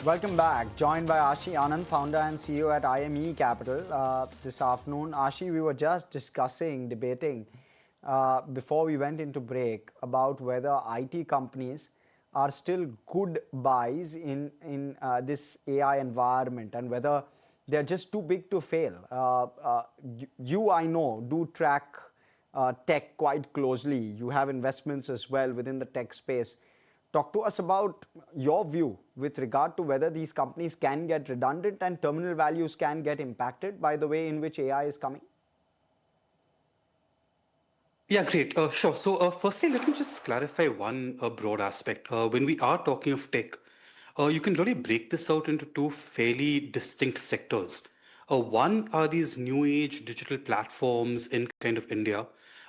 Welcome back. Joined by Ashi Anand, founder and CEO at IME Capital. This afternoon, Ashi, we were just debating before we went into break about whether IT companies are still good buys in this AI environment and whether they're just too big to fail. You, I know, do track tech quite closely. You have investments as well within the tech space. Talk to us about your view with regard to whether these companies can get redundant and terminal values can get impacted by the way in which AI is coming. Yeah, great. Sure. So, firstly, let me just clarify one broad aspect. When we are talking of tech, you can really break this out into two fairly distinct sectors. One are these new age digital platforms in kind of India.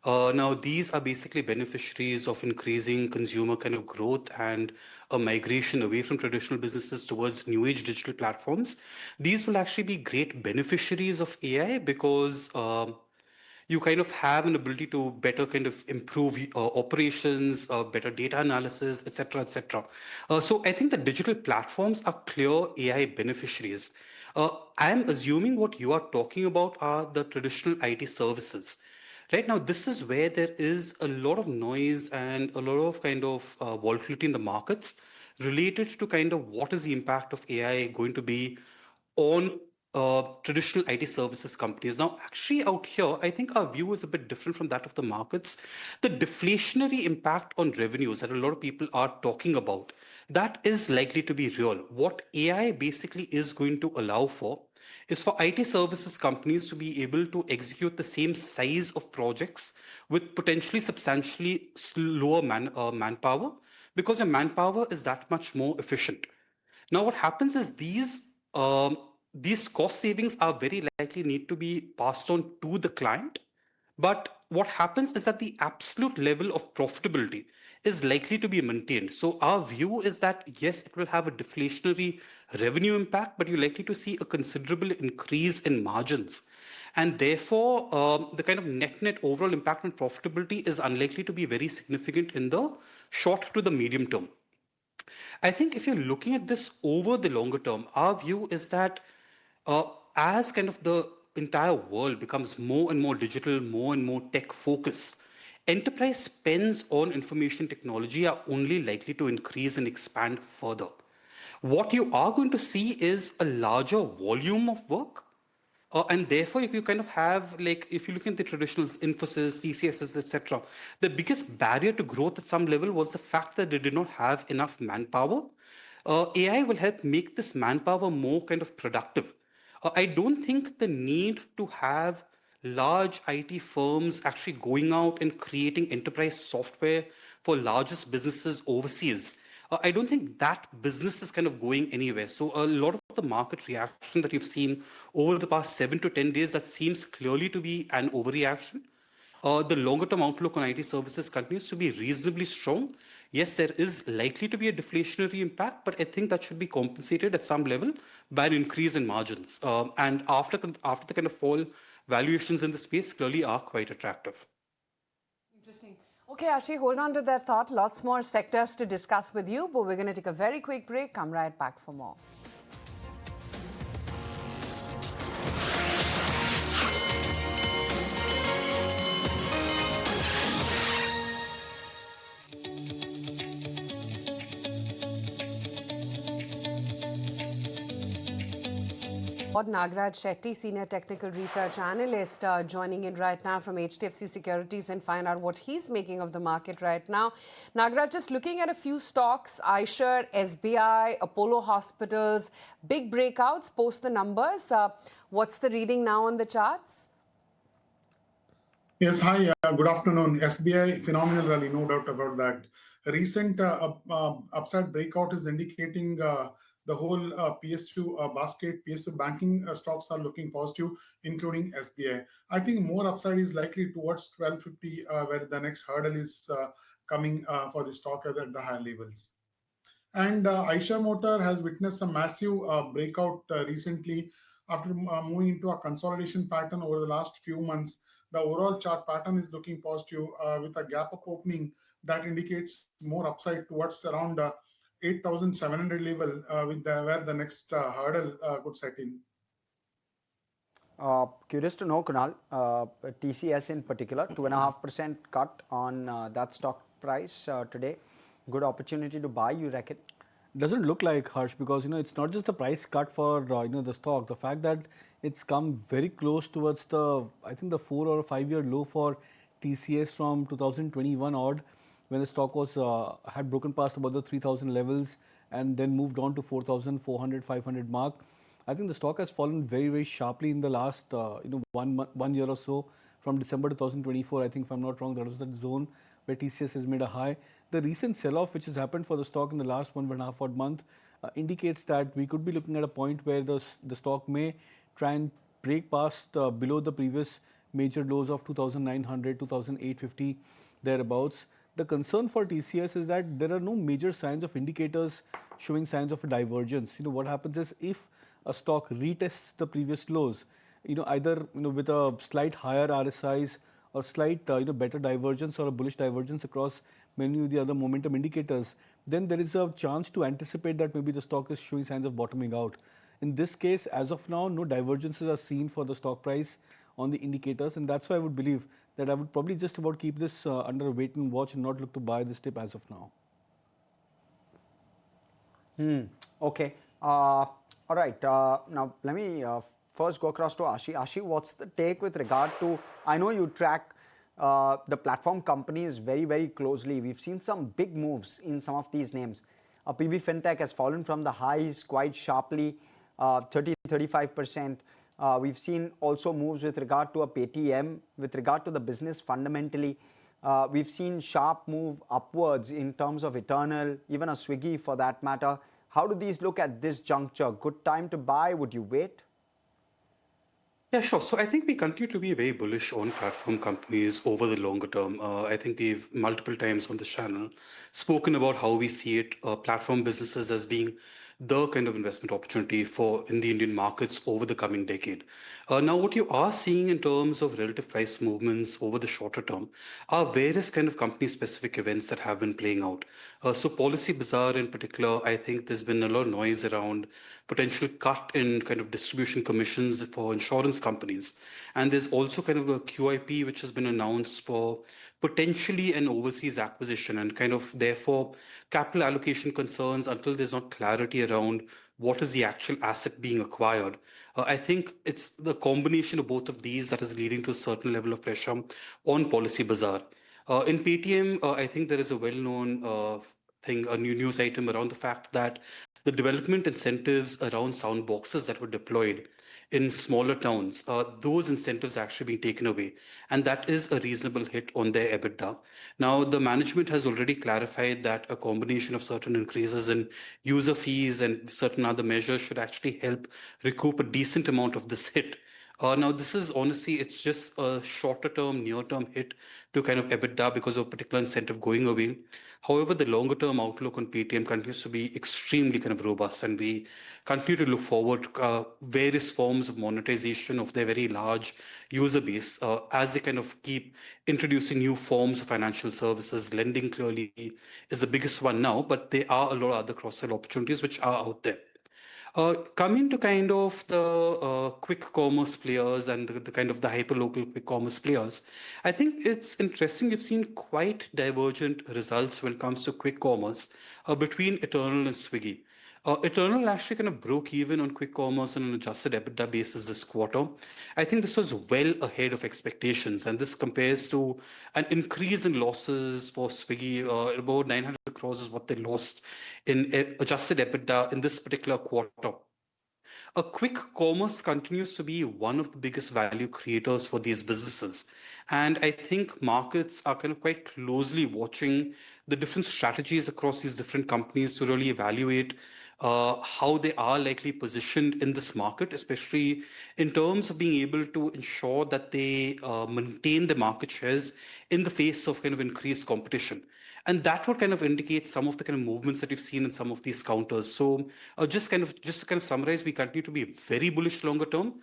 Now, these are basically beneficiaries of increasing consumer kind of growth and a migration away from traditional businesses towards new age digital platforms. These will actually be great beneficiaries of AI because you kind of have an ability to better kind of improve operations, better data analysis, etc., etc. So I think the digital platforms are clear AI beneficiaries. I am assuming what you are talking about are the traditional IT services. Right now, this is where there is a lot of noise and a lot of kind of volatility in the markets related to kind of what is the impact of AI going to be on traditional IT services companies. Now, actually, out here, I think our view is a bit different from that of the markets. The deflationary impact on revenues that a lot of people are talking about, that is likely to be real. What AI basically is going to allow for is for IT services companies to be able to execute the same size of projects with potentially substantially lower manpower because your manpower is that much more efficient. Now, what happens is these cost savings are very likely need to be passed on to the client. But what happens is that the absolute level of profitability is likely to be maintained. So our view is that yes, it will have a deflationary revenue impact, but you're likely to see a considerable increase in margins. And therefore, the kind of net overall impact on profitability is unlikely to be very significant in the short to the medium term. I think if you're looking at this over the longer term, our view is that uh, as kind of the entire world becomes more and more digital, more and more tech focused, enterprise spends on information technology are only likely to increase and expand further. What you are going to see is a larger volume of work, and therefore, you kind of have, like, if you look at the traditional Infosys, TCSs, etc., the biggest barrier to growth at some level was the fact that they did not have enough manpower. AI will help make this manpower more kind of productive. I don't think the need to have large IT firms actually going out and creating enterprise software for largest businesses overseas. I don't think that business is kind of going anywhere. So a lot of the market reaction that you've seen over the past 7 to 10 days, that seems clearly to be an overreaction. The longer term outlook on IT services continues to be reasonably strong. Yes, there is likely to be a deflationary impact, but I think that should be compensated at some level by an increase in margins. And after the kind of fall, valuations in the space clearly are quite attractive. Interesting. Okay, Ashi, hold on to that thought. Lots more sectors to discuss with you, but we're going to take a very quick break. Come right back for more. Nagraj Shetty, Senior Technical Research Analyst, joining in right now from HDFC Securities and find out what he's making of the market right now. Nagraj, just looking at a few stocks, iShares, SBI, Apollo Hospitals, big breakouts post the numbers. What's the reading now on the charts? Yes, hi, good afternoon. SBI, phenomenal rally, no doubt about that. A recent upside breakout is indicating the whole PSU basket, PSU banking stocks are looking positive, including SBI. I think more upside is likely towards 1250, where the next hurdle is coming for the stock at the higher levels. And Eicher Motor has witnessed a massive breakout recently after moving into a consolidation pattern over the last few months. The overall chart pattern is looking positive with a gap up opening that indicates more upside towards around 8,700 level where the next hurdle could set in. Curious to know, Kunal, TCS in particular, 2.5% cut on that stock price today. Good opportunity to buy, you reckon? Doesn't look like, Harsh, because it's not just the price cut for the stock. The fact that it's come very close towards the, I think, the 4 or 5 year low for TCS from 2021 odd, when the stock was had broken past about the 3,000 levels and then moved on to 4,400, 500 mark. I think the stock has fallen very, very sharply in the last 1 year or so, from December 2024. I think, if I'm not wrong, that was the zone where TCS has made a high. The recent sell-off which has happened for the stock in the last 1.5 odd month indicates that we could be looking at a point where the stock may try and break past below the previous major lows of 2,900, 2,850 thereabouts. The concern for TCS is that there are no major signs of indicators showing signs of a divergence. What happens is, if a stock retests the previous lows, either with a slight higher RSIs or slight better divergence or a bullish divergence across many of the other momentum indicators, then there is a chance to anticipate that maybe the stock is showing signs of bottoming out. In this case, as of now, no divergences are seen for the stock price on the indicators, and that's why I would believe that I would probably just about keep this under a wait and watch and not look to buy this dip as of now. Okay. All right. Now, let me first go across to Ashi. Ashi, what's the take with regard to, I know you track the platform companies very, very closely. We've seen some big moves in some of these names. PB Fintech has fallen from the highs quite sharply, 30-35%. We've seen also moves with regard to a Paytm, with regard to the business fundamentally. We've seen sharp move upwards in terms of Eternal, even a Swiggy for that matter. How do these look at this juncture? Good time to buy? Would you wait? Yeah, sure. So I think we continue to be very bullish on platform companies over the longer term. I think we've multiple times on this channel spoken about how we see it, platform businesses as being the kind of investment opportunity for in the Indian markets over the coming decade. Now, what you are seeing in terms of relative price movements over the shorter term are various kind of company-specific events that have been playing out. So Policybazaar in particular, I think there's been a lot of noise around potential cut in kind of distribution commissions for insurance companies. And there's also kind of a QIP which has been announced for potentially an overseas acquisition, and kind of therefore capital allocation concerns until there's not clarity around what is the actual asset being acquired. I think it's the combination of both of these that is leading to a certain level of pressure on Policybazaar. In Paytm, I think there is a well-known thing, a new news item around the fact that the development incentives around sound boxes that were deployed in smaller towns, those incentives actually being taken away. And that is a reasonable hit on their EBITDA. Now, the management has already clarified that a combination of certain increases in user fees and certain other measures should actually help recoup a decent amount of this hit. Now, this is honestly, it's just a shorter term, near term hit to kind of EBITDA because of particular incentive going away. However, the longer term outlook on Paytm continues to be extremely kind of robust, and we continue to look forward to various forms of monetization of their very large user base as they kind of keep introducing new forms of financial services. Lending clearly is the biggest one now, but there are a lot of other cross-sell opportunities which are out there. Coming to kind of the quick commerce players and the kind of the hyper-local quick commerce players, I think it's interesting. We've seen quite divergent results when it comes to quick commerce between Eternal and Swiggy. Eternal actually kind of broke even on quick commerce on an adjusted EBITDA basis this quarter. I think this was well ahead of expectations, and this compares to an increase in losses for Swiggy. About 900 crores is what they lost in adjusted EBITDA in this particular quarter. A quick commerce continues to be one of the biggest value creators for these businesses. And I think markets are kind of quite closely watching the different strategies across these different companies to really evaluate how they are likely positioned in this market, especially in terms of being able to ensure that they maintain the market shares in the face of kind of increased competition. And that would kind of indicate some of the kind of movements that we've seen in some of these counters. So just to kind of summarize, we continue to be very bullish longer term.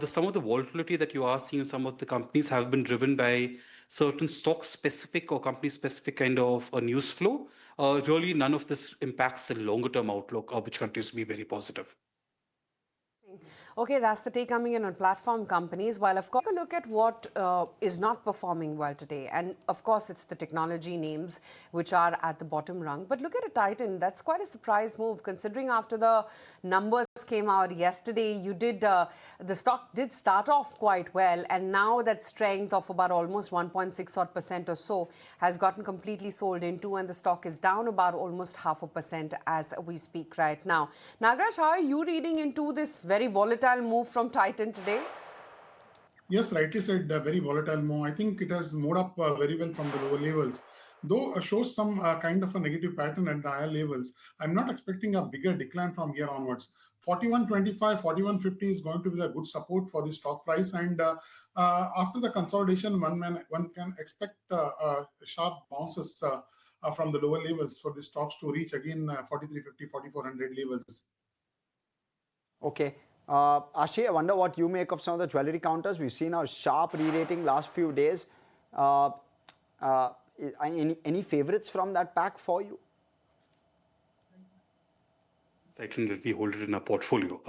Some of the volatility that you are seeing in some of the companies have been driven by certain stock specific or company specific kind of news flow. really none of this impacts the longer term outlook, which continues to be very positive. Okay, that's the take coming in on platform companies. While, of course, take a look at what is not performing well today. And, of course, it's the technology names which are at the bottom rung. But look at a Titan. That's quite a surprise move, considering after the numbers came out yesterday, the stock did start off quite well. And now that strength of about almost 1.6% or so has gotten completely sold into, and the stock is down about almost 0.5% as we speak right now. Nagraj, how are you reading into this very volatile move from Titan today? Yes, rightly said, very volatile move. I think it has moved up very well from the lower levels, though shows some kind of a negative pattern at the higher levels. I'm not expecting a bigger decline from here onwards. 41.25, 41.50 is going to be the good support for the stock price, and after the consolidation, one can expect sharp bounces from the lower levels for the stocks to reach again 43.50, 4400 levels. Okay. Ashi, I wonder what you make of some of the jewelry counters. We've seen a sharp re-rating last few days. Any favorites from that pack for you? Second, that we hold it in our portfolio.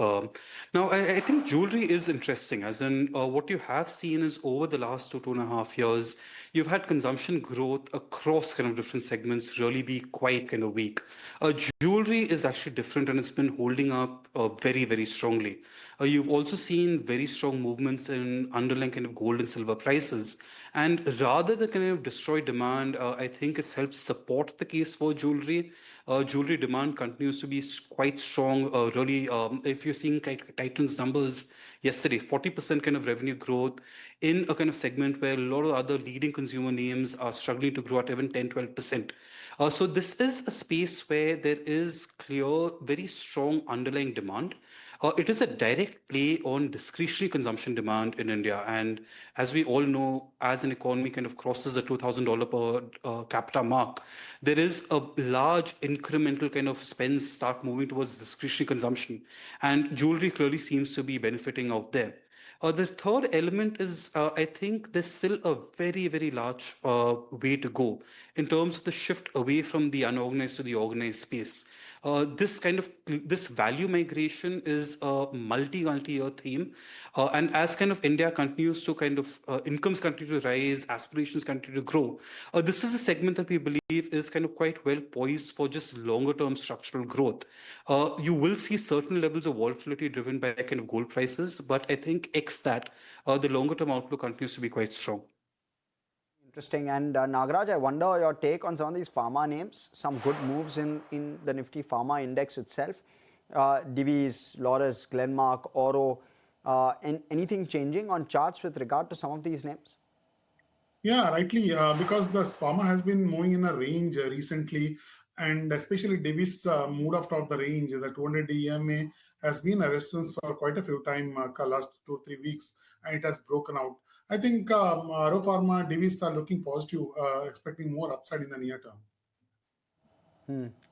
Now, I think jewelry is interesting, as in what you have seen is over the last 2.5 years, you've had consumption growth across kind of different segments really be quite kind of weak. Jewelry is actually different, and it's been holding up very, very strongly. You've also seen very strong movements in underlying kind of gold and silver prices. And rather than kind of destroy demand, I think it's helped support the case for jewelry. Jewelry demand continues to be quite strong. Really, if you're seeing Titan's numbers yesterday, 40% kind of revenue growth in a kind of segment where a lot of other leading consumer names are struggling to grow at even 10, 12%. So this is a space where there is clear, very strong underlying demand. It is a direct play on discretionary consumption demand in India. And as we all know, as an economy kind of crosses the $2,000 per capita mark, there is a large incremental kind of spends start moving towards discretionary consumption. And jewelry clearly seems to be benefiting out there. The third element is, I think there's still a very, very large way to go in terms of the shift away from the unorganized to the organized space. This value migration is a multi-year theme, and as kind of India continues to kind of incomes continue to rise, aspirations continue to grow. This is a segment that we believe is kind of quite well poised for just longer term structural growth. You will see certain levels of volatility driven by kind of gold prices, but I think the longer term outlook continues to be quite strong. Interesting. And Nagraj, I wonder your take on some of these pharma names. Some good moves in the Nifty Pharma Index itself. Divi's, Laurus, Glenmark, Oro. Anything changing on charts with regard to some of these names? Yeah, rightly, because the pharma has been moving in a range recently, and especially Davis moved out of the range. The 200 EMA has been a resistance for quite a few time, last 2 3 weeks, and it has broken out. I think Aro Pharma, Davis are looking positive, expecting more upside in the near term.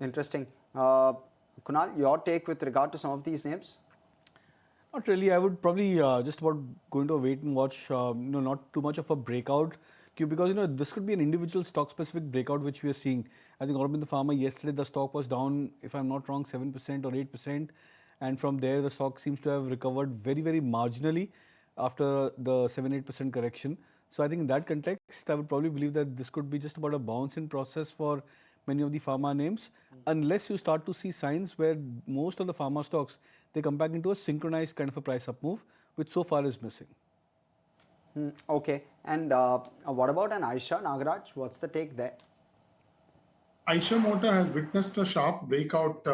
Interesting. Kunal, your take with regard to some of these names? Not really. I would probably just about going to wait and watch. Not too much of a breakout, because this could be an individual stock-specific breakout which we are seeing. I think Aurobindo Pharma yesterday the stock was down, if I'm not wrong, 7% or 8%, and from there the stock seems to have recovered very, very marginally after the 7-8% correction. So I think in that context, I would probably believe that this could be just about a bounce-in process for many of the pharma names, unless you start to see signs where most of the pharma stocks, they come back into a synchronized kind of a price up move, which so far is missing. Okay. And what about an Aisha, Nagraj? What's the take there? Aisha Motor has witnessed a sharp breakout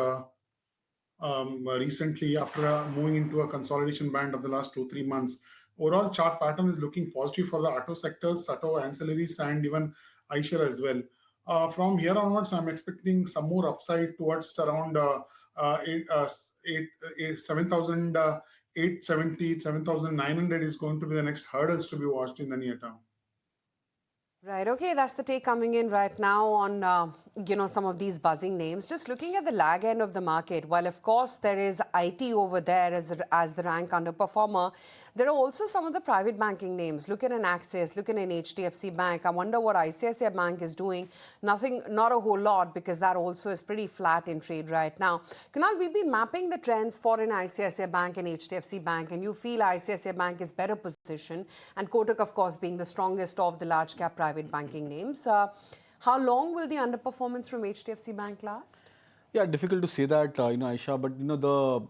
recently after moving into a consolidation band of the last 2 3 months. Overall chart pattern is looking positive for the auto sectors, auto ancillaries, and even Aisha as well. From here onwards, I'm expecting some more upside towards around 7,870, 7,900 is going to be the next hurdles to be watched in the near term. Right. Okay, that's the take coming in right now on some of these buzzing names. Just looking at the lag end of the market, while of course there is IT over there as the rank underperformer, There are also some of the private banking names. Look at an Axis, look at an HDFC Bank. I wonder what ICICI Bank is doing. Nothing, not a whole lot, because that also is pretty flat in trade right now. Kunal, we've been mapping the trends for an ICICI Bank and HDFC Bank, and you feel ICICI Bank is better positioned, and Kotak, of course, being the strongest of the large cap private banking names. How long will the underperformance from HDFC Bank last? Yeah, difficult to say that, Aisha, but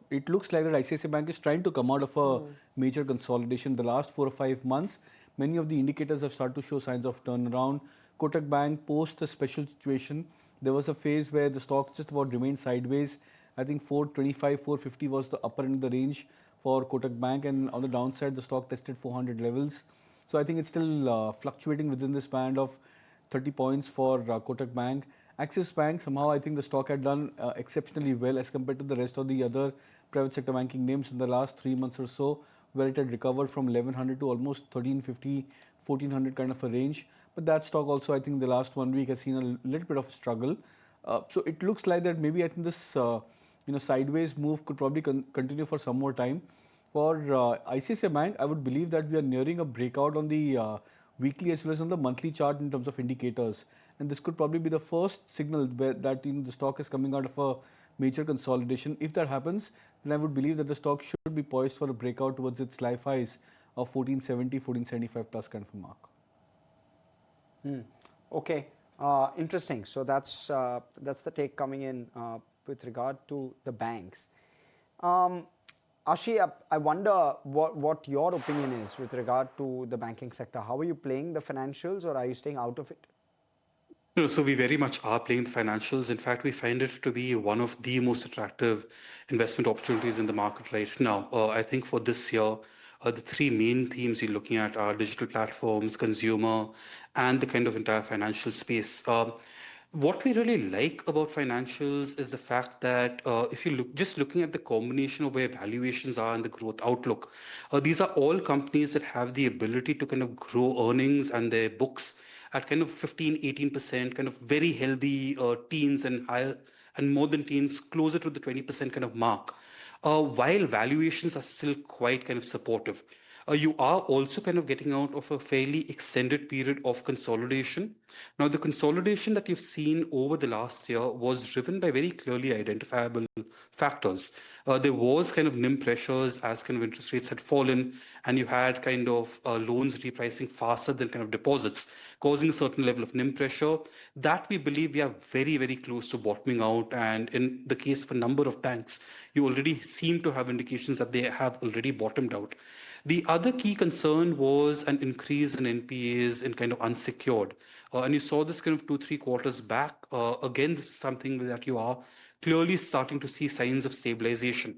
it looks like that ICICI Bank is trying to come out of a major consolidation. The last 4 or 5 months, many of the indicators have started to show signs of turnaround. Kotak Bank, post the special situation, there was a phase where the stock just about remained sideways. I think 425, 450 was the upper end of the range for Kotak Bank, and on the downside, the stock tested 400 levels. So I think it's still fluctuating within this band of 30 points for Kotak Bank. Axis Bank, somehow I think the stock had done exceptionally well as compared to the rest of the other private sector banking names in the last 3 months or so, where it had recovered from 1100 to almost 1350, 1400 kind of a range. But that stock also, I think the last 1 week has seen a little bit of a struggle. So it looks like that maybe I think this sideways move could probably continue for some more time. For ICICI Bank, I would believe that we are nearing a breakout on the weekly as well as on the monthly chart in terms of indicators. And this could probably be the first signal that the stock is coming out of a major consolidation. If that happens, then I would believe that the stock should be poised for a breakout towards its life highs of 1470, 1475 plus kind of a mark. Okay, interesting. So that's the take coming in with regard to the banks. Ashi, I wonder what your opinion is with regard to the banking sector. How are you playing the financials, or are you staying out of it? No, so we very much are playing the financials. In fact, we find it to be one of the most attractive investment opportunities in the market right now. I think for this year, the three main themes you're looking at are digital platforms, consumer, and the kind of entire financial space. What we really like about financials is the fact that if you just looking at the combination of where valuations are and the growth outlook, these are all companies that have the ability to kind of grow earnings and their books at kind of 15, 18%, kind of very healthy teens and higher and more than teens, closer to the 20% kind of mark, while valuations are still quite kind of supportive. You are also kind of getting out of a fairly extended period of consolidation. Now, the consolidation that you've seen over the last year was driven by very clearly identifiable factors. There was kind of NIM pressures as kind of interest rates had fallen, and you had kind of loans repricing faster than kind of deposits, causing a certain level of NIM pressure. That we believe we are very, very close to bottoming out. And in the case of a number of banks, you already seem to have indications that they have already bottomed out. The other key concern was an increase in NPAs in kind of unsecured. And you saw this kind of 2, 3 quarters back. Again, this is something that you are clearly starting to see signs of stabilization.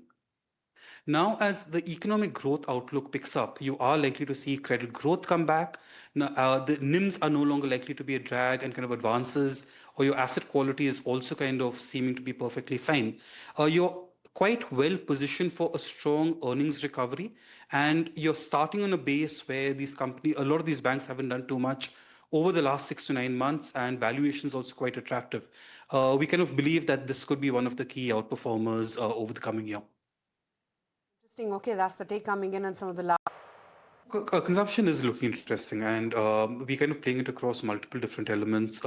Now, as the economic growth outlook picks up, you are likely to see credit growth come back. Now, the NIMs are no longer likely to be a drag, and kind of advances, or your asset quality is also kind of seeming to be perfectly fine. You're quite well positioned for a strong earnings recovery, and you're starting on a base where a lot of these banks haven't done too much over the last 6 to 9 months, and valuations also quite attractive. We kind of believe that this could be one of the key outperformers over the coming year. Interesting. Okay, that's the take coming in on some of the Consumption is looking interesting, and we kind of playing it across multiple different elements.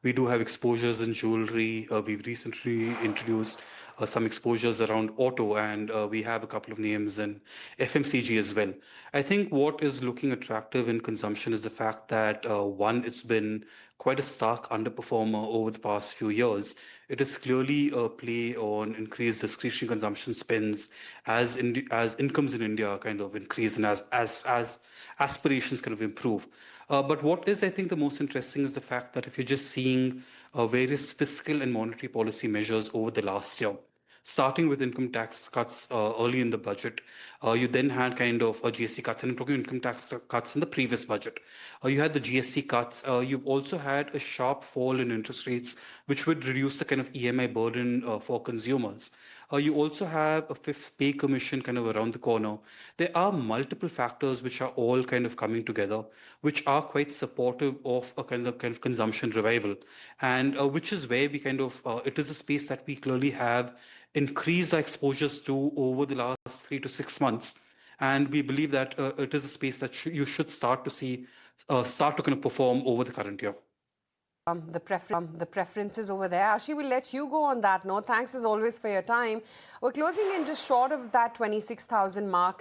We do have exposures in jewelry. We've recently introduced some exposures around auto, and we have a couple of names in FMCG as well. I think what is looking attractive in consumption is the fact that one, it's been quite a stark underperformer over the past few years. It is clearly a play on increased discretionary consumption spends as incomes in India kind of increase, and as aspirations kind of improve. But what is, I think, the most interesting is the fact that if you're just seeing various fiscal and monetary policy measures over the last year, starting with income tax cuts early in the budget. You then had kind of GST cuts, and I'm talking income tax cuts in the previous budget. You had the GST cuts. You've also had a sharp fall in interest rates, which would reduce the kind of EMI burden for consumers. You also have a fifth pay commission kind of around the corner. There are multiple factors which are all kind of coming together, which are quite supportive of a kind of consumption revival, and which is where we kind of it is a space that we clearly have increased our exposures to over the last 3 to 6 months. And we believe that it is a space that you should start to see, start to kind of perform over the current year. The preferences over there. Ashi, we'll let you go on that note. Thanks as always for your time. We're closing in just short of that 26,000 mark.